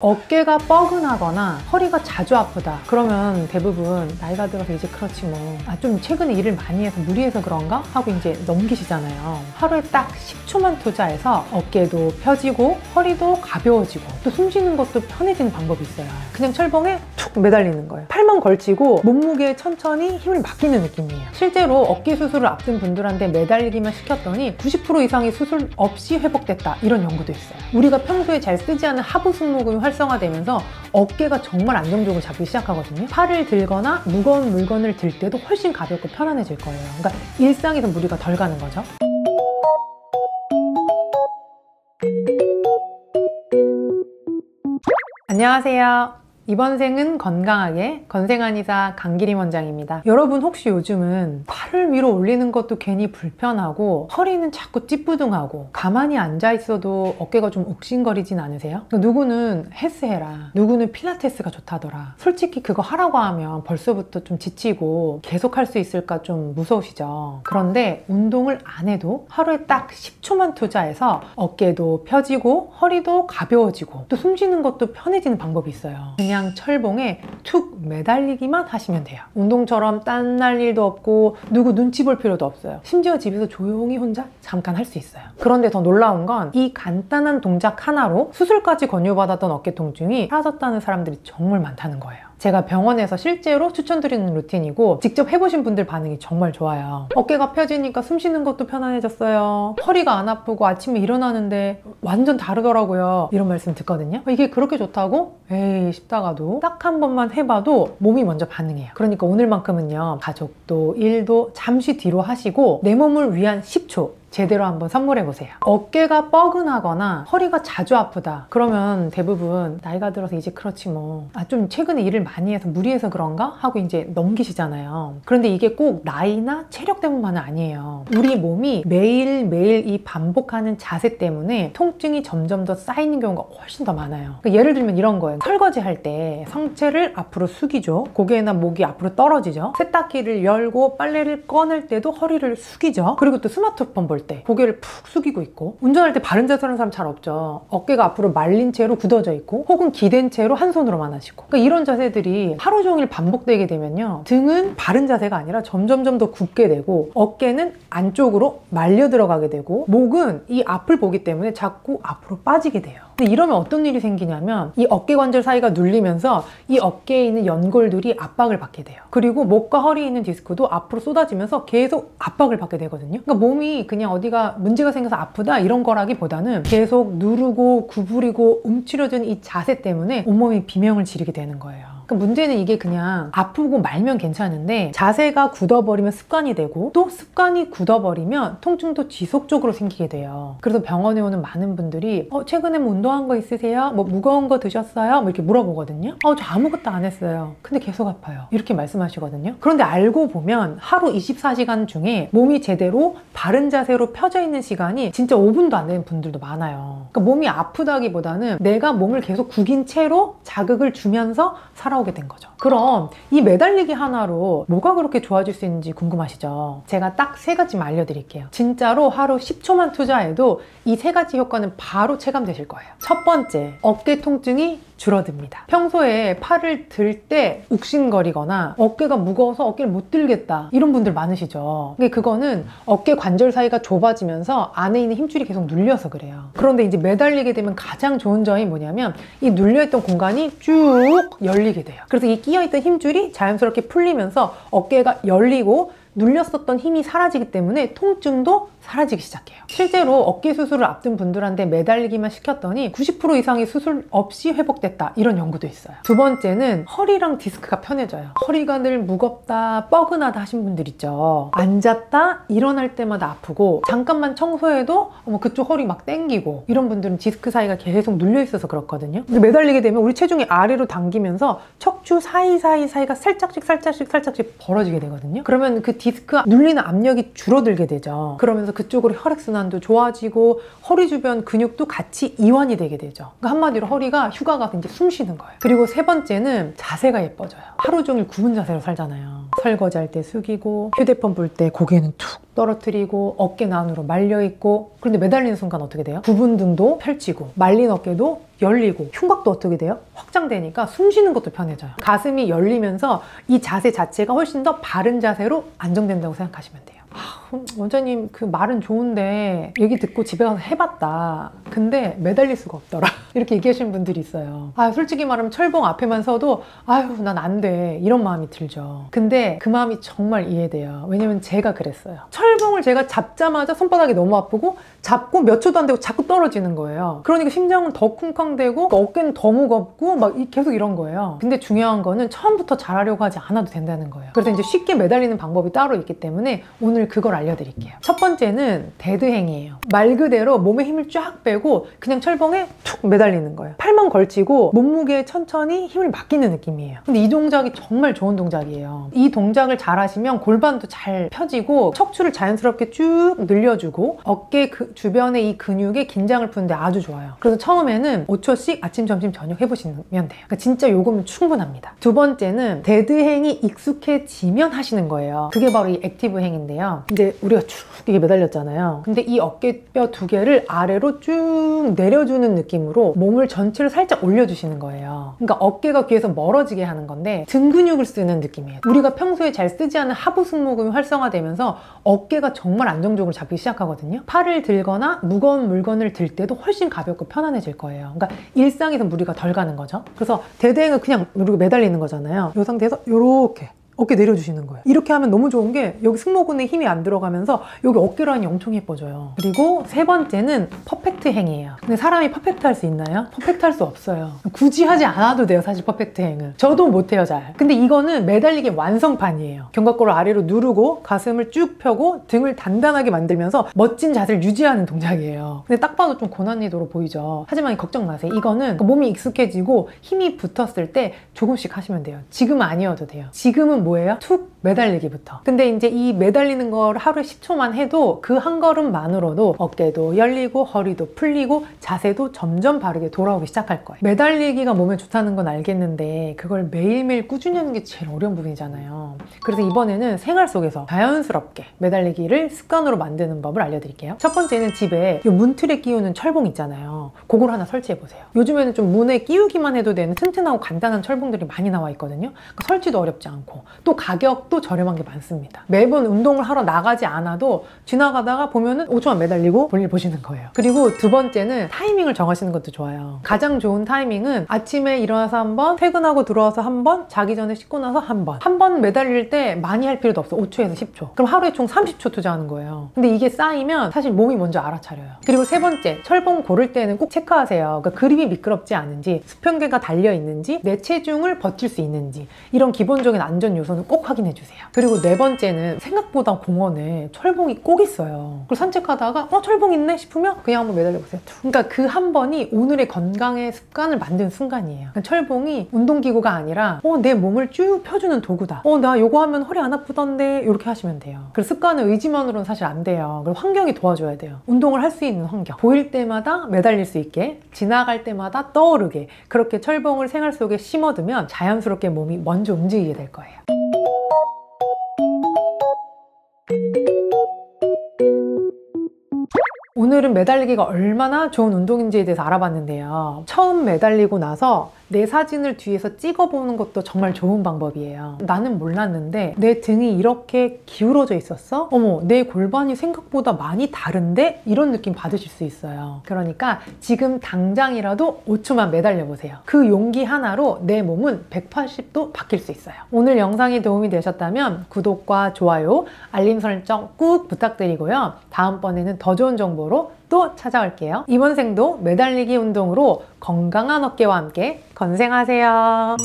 어깨가 뻐근하거나 허리가 자주 아프다 그러면 대부분 나이가 들어서 이제 그렇지 뭐 좀 최근에 일을 많이 해서 무리해서 그런가 하고 이제 넘기시잖아요. 하루에 딱 10초만 투자해서 어깨도 펴지고 허리도 가벼워지고 또 숨쉬는 것도 편해지는 방법이 있어요. 그냥 철봉에 툭 매달리는 거예요. 팔만 걸치고 몸무게에 천천히 힘을 맡기는 느낌이에요. 실제로 어깨 수술을 앞둔 분들한테 매달리기만 시켰더니 90% 이상이 수술 없이 회복됐다 이런 연구도 있어요. 우리가 평소에 잘 쓰지 않은 하부 승모근이 활성화되면서 어깨가 정말 안정적으로 잡기 시작하거든요. 팔을 들거나 무거운 물건을 들 때도 훨씬 가볍고 편안해질 거예요. 그러니까 일상에서 무리가 덜 가는 거죠. 안녕하세요. 이번 생은 건강하게 건생한의사 강기림 원장입니다. 여러분 혹시 요즘은 팔을 위로 올리는 것도 괜히 불편하고 허리는 자꾸 찌뿌둥하고 가만히 앉아 있어도 어깨가 좀 욱신거리진 않으세요? 누구는 헬스해라, 누구는 필라테스가 좋다더라. 솔직히 그거 하라고 하면 벌써부터 좀 지치고 계속 할 수 있을까 좀 무서우시죠? 그런데 운동을 안 해도 하루에 딱 10초만 투자해서 어깨도 펴지고 허리도 가벼워지고 또 숨쉬는 것도 편해지는 방법이 있어요. 그냥 철봉에 툭 매달리기만 하시면 돼요. 운동처럼 딴 날 일도 없고 누구 눈치 볼 필요도 없어요. 심지어 집에서 조용히 혼자 잠깐 할 수 있어요. 그런데 더 놀라운 건 이 간단한 동작 하나로 수술까지 권유받았던 어깨 통증이 사라졌다는 사람들이 정말 많다는 거예요. 제가 병원에서 실제로 추천드리는 루틴이고 직접 해보신 분들 반응이 정말 좋아요. 어깨가 펴지니까 숨 쉬는 것도 편안해졌어요. 허리가 안 아프고 아침에 일어나는데 완전 다르더라고요. 이런 말씀 듣거든요. 이게 그렇게 좋다고? 에이 싶다가도 딱 한 번만 해봐도 몸이 먼저 반응해요. 그러니까 오늘만큼은요, 가족도 일도 잠시 뒤로 하시고 내 몸을 위한 10초 제대로 한번 선물해보세요. 어깨가 뻐근하거나 허리가 자주 아프다 그러면 대부분 나이가 들어서 이제 그렇지 뭐 좀 최근에 일을 많이 해서 무리해서 그런가 하고 이제 넘기시잖아요. 그런데 이게 꼭 나이나 체력 때문만은 아니에요. 우리 몸이 매일매일 이 반복하는 자세 때문에 통증이 점점 더 쌓이는 경우가 훨씬 더 많아요. 그러니까 예를 들면 이런 거예요. 설거지 할 때 상체를 앞으로 숙이죠. 고개나 목이 앞으로 떨어지죠. 세탁기를 열고 빨래를 꺼낼 때도 허리를 숙이죠. 그리고 또 스마트폰 볼 때 고개를 푹 숙이고 있고, 운전할 때 바른 자세로 하는 사람 잘 없죠. 어깨가 앞으로 말린 채로 굳어져 있고 혹은 기댄 채로 한 손으로만 하시고, 그러니까 이런 자세들이 하루 종일 반복되게 되면요, 등은 바른 자세가 아니라 점점점 더 굽게 되고 어깨는 안쪽으로 말려 들어가게 되고 목은 이 앞을 보기 때문에 자꾸 앞으로 빠지게 돼요. 근데 이러면 어떤 일이 생기냐면 이 어깨 관절 사이가 눌리면서 이 어깨에 있는 연골들이 압박을 받게 돼요. 그리고 목과 허리에 있는 디스크도 앞으로 쏟아지면서 계속 압박을 받게 되거든요. 그러니까 몸이 그냥 어디가 문제가 생겨서 아프다 이런 거라기보다는 계속 누르고 구부리고 움츠려진 이 자세 때문에 온몸이 비명을 지르게 되는 거예요. 그러니까 문제는 이게 그냥 아프고 말면 괜찮은데 자세가 굳어버리면 습관이 되고 또 습관이 굳어버리면 통증도 지속적으로 생기게 돼요. 그래서 병원에 오는 많은 분들이 최근에 뭐 운동한 거 있으세요? 뭐 무거운 거 드셨어요? 뭐 이렇게 물어보거든요. 저 아무것도 안 했어요. 근데 계속 아파요. 이렇게 말씀하시거든요. 그런데 알고 보면 하루 24시간 중에 몸이 제대로 바른 자세로 펴져 있는 시간이 진짜 5분도 안 되는 분들도 많아요. 그러니까 몸이 아프다기보다는 내가 몸을 계속 구긴 채로 자극을 주면서 살아오게 된 거죠. 그럼 이 매달리기 하나로 뭐가 그렇게 좋아질 수 있는지 궁금하시죠? 제가 딱 3가지만 알려드릴게요. 진짜로 하루 10초만 투자해도 이 3가지 효과는 바로 체감되실 거예요. 첫 번째, 어깨 통증이 줄어듭니다. 평소에 팔을 들 때 욱신거리거나 어깨가 무거워서 어깨를 못 들겠다 이런 분들 많으시죠. 근데 그거는 어깨 관절 사이가 좁아지면서 안에 있는 힘줄이 계속 눌려서 그래요. 그런데 이제 매달리게 되면 가장 좋은 점이 뭐냐면 이 눌려있던 공간이 쭉 열리게 돼요. 그래서 이 끼어있던 힘줄이 자연스럽게 풀리면서 어깨가 열리고 눌렸었던 힘이 사라지기 때문에 통증도 사라지기 시작해요. 실제로 어깨 수술을 앞둔 분들한테 매달리기만 시켰더니 90% 이상이 수술 없이 회복됐다 이런 연구도 있어요. 두 번째는 허리랑 디스크가 편해져요. 허리가 늘 무겁다, 뻐근하다 하신 분들 있죠. 앉았다 일어날 때마다 아프고 잠깐만 청소해도 그쪽 허리 막 땡기고, 이런 분들은 디스크 사이가 계속 눌려 있어서 그렇거든요. 근데 매달리게 되면 우리 체중이 아래로 당기면서 척추 사이가 살짝씩 벌어지게 되거든요. 그러면 그 디스크 눌리는 압력이 줄어들게 되죠. 그러면서 그쪽으로 혈액순환도 좋아지고 허리 주변 근육도 같이 이완이 되게 되죠. 그러니까 한마디로 허리가 휴가 가서 이제 숨 쉬는 거예요. 그리고 세 번째는 자세가 예뻐져요. 하루 종일 굽은 자세로 살잖아요. 설거지할 때 숙이고 휴대폰 볼 때 고개는 툭 떨어뜨리고 어깨는 안으로 말려있고, 그런데 매달리는 순간 어떻게 돼요? 부분 등도 펼치고 말린 어깨도 열리고 흉곽도 어떻게 돼요? 확장되니까 숨 쉬는 것도 편해져요. 가슴이 열리면서 이 자세 자체가 훨씬 더 바른 자세로 안정된다고 생각하시면 돼요. 원장님 그 말은 좋은데 얘기 듣고 집에 가서 해봤다. 근데 매달릴 수가 없더라. 이렇게 얘기하시는 분들이 있어요. 솔직히 말하면 철봉 앞에만 서도 아유 난 안 돼 이런 마음이 들죠. 근데 그 마음이 정말 이해돼요. 왜냐면 제가 그랬어요. 철봉을 제가 잡자마자 손바닥이 너무 아프고 잡고 몇 초도 안 되고 자꾸 떨어지는 거예요. 그러니까 심장은 더 쿵쾅대고 어깨는 더 무겁고 막 계속 이런 거예요. 근데 중요한 거는 처음부터 잘하려고 하지 않아도 된다는 거예요. 그래서 이제 쉽게 매달리는 방법이 따로 있기 때문에 오늘 그걸 알려드릴게요. 첫 번째는 데드행이에요. 말 그대로 몸에 힘을 쫙 빼고 그냥 철봉에 툭 매달리는 거예요. 팔만 걸치고 몸무게에 천천히 힘을 맡기는 느낌이에요. 근데 이 동작이 정말 좋은 동작이에요. 이 동작을 잘 하시면 골반도 잘 펴지고 척추를 자연스럽게 쭉 늘려주고 어깨 주변의 이 근육에 긴장을 푸는데 아주 좋아요. 그래서 처음에는 5초씩 아침, 점심, 저녁 해보시면 돼요. 그러니까 진짜 요거면 충분합니다. 두 번째는 데드행이 익숙해지면 하시는 거예요. 그게 바로 이 액티브행인데요. 이제 우리가 쭉 이게 매달렸잖아요. 근데 이 어깨뼈 두 개를 아래로 쭉 내려주는 느낌으로 몸을 전체를 살짝 올려주시는 거예요. 그러니까 어깨가 귀에서 멀어지게 하는 건데 등 근육을 쓰는 느낌이에요. 우리가 평소에 잘 쓰지 않은 하부 승모근이 활성화되면서 어깨가 정말 안정적으로 잡히기 시작하거든요. 팔을 들거나 무거운 물건을 들 때도 훨씬 가볍고 편안해질 거예요. 그러니까 일상에서 무리가 덜 가는 거죠. 그래서 데드행은 그냥 우리가 매달리는 거잖아요. 이 상태에서 이렇게 어깨 내려주시는 거예요. 이렇게 하면 너무 좋은 게 여기 승모근에 힘이 안 들어가면서 여기 어깨 라인이 엄청 예뻐져요. 그리고 세 번째는 퍼펙트 행이에요. 근데 사람이 퍼펙트 할 수 있나요? 퍼펙트 할 수 없어요. 굳이 하지 않아도 돼요, 사실 퍼펙트 행은. 저도 못해요, 잘. 근데 이거는 매달리기 완성판이에요. 견갑골을 아래로 누르고 가슴을 쭉 펴고 등을 단단하게 만들면서 멋진 자세를 유지하는 동작이에요. 근데 딱 봐도 좀 고난이도로 보이죠. 하지만 걱정 마세요. 이거는 몸이 익숙해지고 힘이 붙었을 때 조금씩 하시면 돼요. 지금은 아니어도 돼요. 지금은 뭐예요? 툭 매달리기부터. 근데 이제 이 매달리는 걸 하루에 10초만 해도 그 한 걸음만으로도 어깨도 열리고 허리도 풀리고 자세도 점점 바르게 돌아오기 시작할 거예요. 매달리기가 몸에 좋다는 건 알겠는데 그걸 매일매일 꾸준히 하는 게 제일 어려운 부분이잖아요. 그래서 이번에는 생활 속에서 자연스럽게 매달리기를 습관으로 만드는 법을 알려드릴게요. 첫 번째는 집에 이 문틀에 끼우는 철봉 있잖아요. 그걸 하나 설치해보세요. 요즘에는 좀 문에 끼우기만 해도 되는 튼튼하고 간단한 철봉들이 많이 나와 있거든요. 설치도 어렵지 않고 또 가격도 저렴한 게 많습니다. 매번 운동을 하러 나가지 않아도 지나가다가 보면은 5초만 매달리고 볼일 보시는 거예요. 그리고 두 번째는 타이밍을 정하시는 것도 좋아요. 가장 좋은 타이밍은 아침에 일어나서 한 번, 퇴근하고 들어와서 한 번, 자기 전에 씻고 나서 한 번. 한 번 매달릴 때 많이 할 필요도 없어. 5초에서 10초. 그럼 하루에 총 30초 투자하는 거예요. 근데 이게 쌓이면 사실 몸이 먼저 알아차려요. 그리고 세 번째, 철봉 고를 때는 꼭 체크하세요. 그러니까 그립이 미끄럽지 않은지, 수평계가 달려 있는지, 내 체중을 버틸 수 있는지, 이런 기본적인 안전 요소는 꼭 확인해 주세요. 그리고 네 번째는 생각보다 공원에 철봉이 꼭 있어요. 그리고 산책하다가 철봉 있네 싶으면 그냥 한번 매달려 보세요. 그러니까 그 한 번이 오늘의 건강의 습관을 만든 순간이에요. 그러니까 철봉이 운동기구가 아니라 내 몸을 쭉 펴주는 도구다. 나 요거 하면 허리 안 아프던데 이렇게 하시면 돼요. 그리고 습관은 의지만으로는 사실 안 돼요. 그리고 환경이 도와줘야 돼요. 운동을 할 수 있는 환경. 보일 때마다 매달릴 수 있게, 지나갈 때마다 떠오르게, 그렇게 철봉을 생활 속에 심어두면 자연스럽게 몸이 먼저 움직이게 될 거예요. 오늘은 매달리기가 얼마나 좋은 운동인지에 대해서 알아봤는데요. 처음 매달리고 나서 내 사진을 뒤에서 찍어보는 것도 정말 좋은 방법이에요. 나는 몰랐는데 내 등이 이렇게 기울어져 있었어? 어머, 내 골반이 생각보다 많이 다른데? 이런 느낌 받으실 수 있어요. 그러니까 지금 당장이라도 5초만 매달려 보세요. 그 용기 하나로 내 몸은 180도 바뀔 수 있어요. 오늘 영상이 도움이 되셨다면 구독과 좋아요, 알림 설정 꾹 부탁드리고요. 다음번에는 더 좋은 정보로 또 찾아올게요. 이번 생도 매달리기 운동으로 건강한 어깨와 함께 건생하세요.